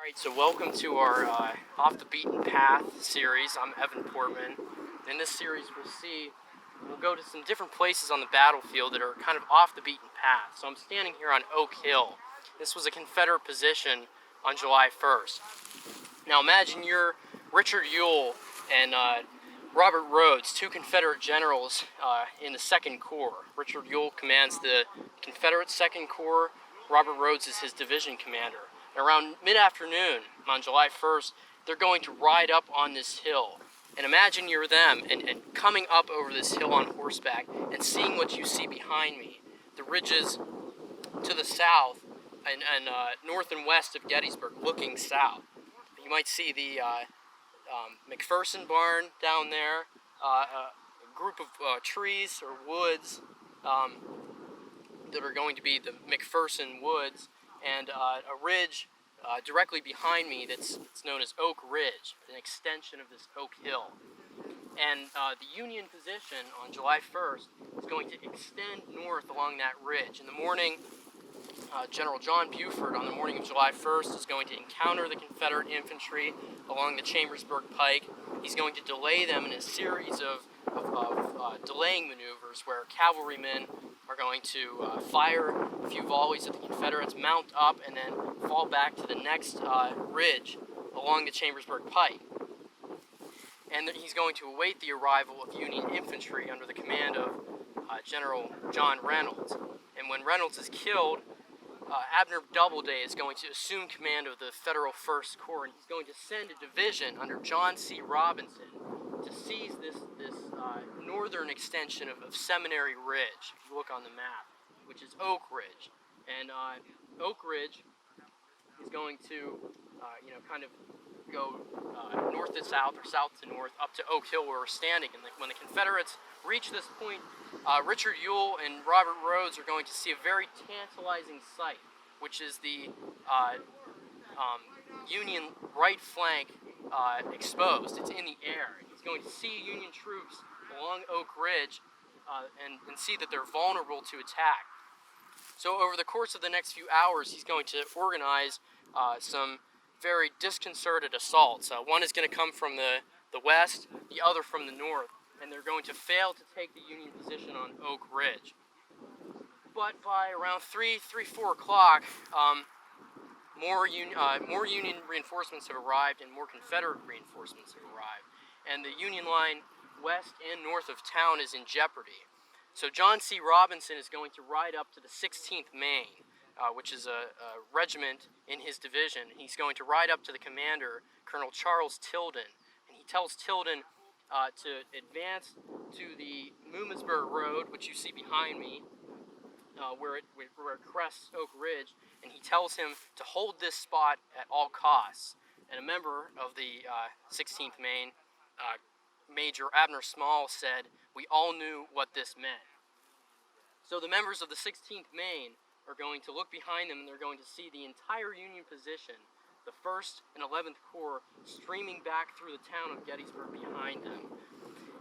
Alright, so welcome to our Off the Beaten Path series. I'm Evan Portman. In this series we'll go to some different places on the battlefield that are kind of off the beaten path. So I'm standing here on Oak Hill. This was a Confederate position on July 1st. Now imagine you're Richard Ewell and Robert Rhodes, two Confederate generals in the 2nd Corps. Richard Ewell commands the Confederate 2nd Corps. Robert Rhodes is his division commander. And around mid-afternoon on July 1st, they're going to ride up on this hill. And imagine you're them and coming up over this hill on horseback and seeing what you see behind me. The ridges to the south and north and west of Gettysburg looking south. You might see the McPherson barn down there, a group of trees or woods that are going to be the McPherson Woods, and a ridge directly behind me that's known as Oak Ridge, an extension of this Oak Hill. And the Union position on July 1st is going to extend north along that ridge. In the morning, General John Buford, on the morning of July 1st, is going to encounter the Confederate infantry along the Chambersburg Pike. He's going to delay them in a series of delaying maneuvers where cavalrymen are going to fire a few volleys at the Confederates, mount up, and then fall back to the next ridge along the Chambersburg Pike. And he's going to await the arrival of Union infantry under the command of General John Reynolds. And when Reynolds is killed, Abner Doubleday is going to assume command of the Federal 1st Corps, and he's going to send a division under John C. Robinson to seize this northern extension of Seminary Ridge, if you look on the map, which is Oak Ridge. And Oak Ridge is going to, kind of go north to south or south to north up to Oak Hill where we're standing. And when the Confederates reach this point, Richard Ewell and Robert Rhodes are going to see a very tantalizing sight, which is the Union right flank exposed. It's in the air. He's going to see Union troops along Oak Ridge and see that they're vulnerable to attack. So over the course of the next few hours, he's going to organize some very disconcerted assaults. One is going to come from the west, the other from the north, and they're going to fail to take the Union position on Oak Ridge. But by around 4 o'clock, more Union reinforcements have arrived and more Confederate reinforcements have arrived. And the Union line west and north of town is in jeopardy. So John C. Robinson is going to ride up to the 16th Maine, which is a regiment in his division. He's going to ride up to the commander, Colonel Charles Tilden, and he tells Tilden to advance to the Mumsbury Road, which you see behind me, where it crests Oak Ridge, and he tells him to hold this spot at all costs. And a member of the 16th Maine, Major Abner Small, said, "We all knew what this meant." So the members of the 16th Maine are going to look behind them, and they're going to see the entire Union position, the 1st and 11th Corps, streaming back through the town of Gettysburg behind them.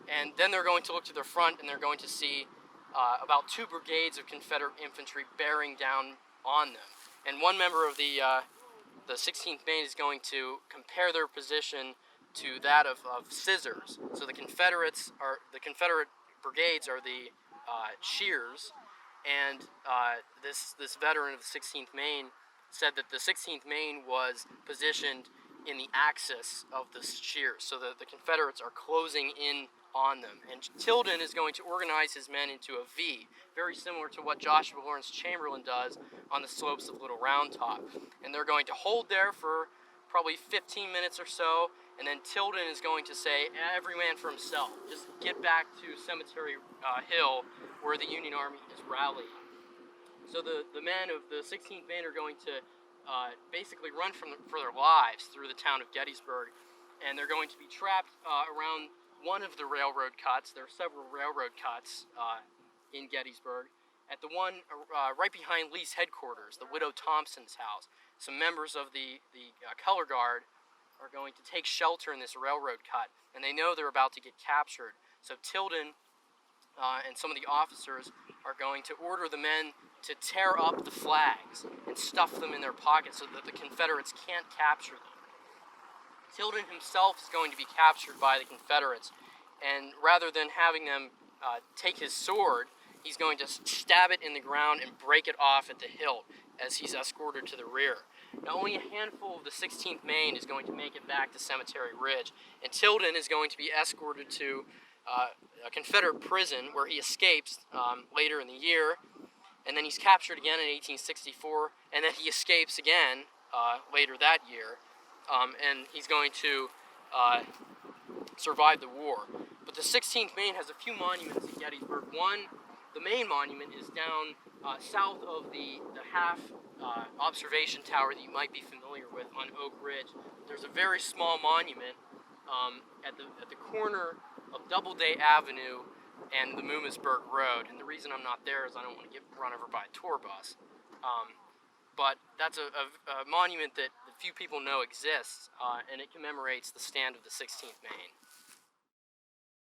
And then they're going to look to their front, and they're going to see about 2 brigades of Confederate infantry bearing down on them. And one member of the 16th Maine is going to compare their position to that of scissors. So the Confederate brigades are the shears, and this veteran of the 16th Maine said that the 16th Maine was positioned in the axis of the shears, so the Confederates are closing in on them. And Tilden is going to organize his men into a V, very similar to what Joshua Lawrence Chamberlain does on the slopes of Little Round Top. And they're going to hold there for probably 15 minutes or so, and then Tilden is going to say, "Every man for himself. Just get back to Cemetery Hill where the Union Army is rallying." So the men of the 16th Maine are going to basically run for their lives through the town of Gettysburg, and they're going to be trapped around one of the railroad cuts. There are several railroad cuts in Gettysburg. At the one right behind Lee's headquarters, the Widow Thompson's house, some members of the color guard are going to take shelter in this railroad cut, and they know they're about to get captured. So Tilden and some of the officers are going to order the men to tear up the flags and stuff them in their pockets so that the Confederates can't capture them. Tilden himself is going to be captured by the Confederates, and rather than having them take his sword, he's going to stab it in the ground and break it off at the hilt as he's escorted to the rear. Now, only a handful of the 16th Maine is going to make it back to Cemetery Ridge, and Tilden is going to be escorted to a Confederate prison where he escapes later in the year, and then he's captured again in 1864, and then he escapes again later that year, and he's going to survive the war. But the 16th Maine has a few monuments at Gettysburg. One, the main monument, is down south of the half observation tower that you might be familiar with on Oak Ridge. There's a very small monument at the corner of Doubleday Avenue and the Mummasburg Road. And the reason I'm not there is I don't want to get run over by a tour bus. But that's a monument that few people know exists, and it commemorates the stand of the 16th Maine.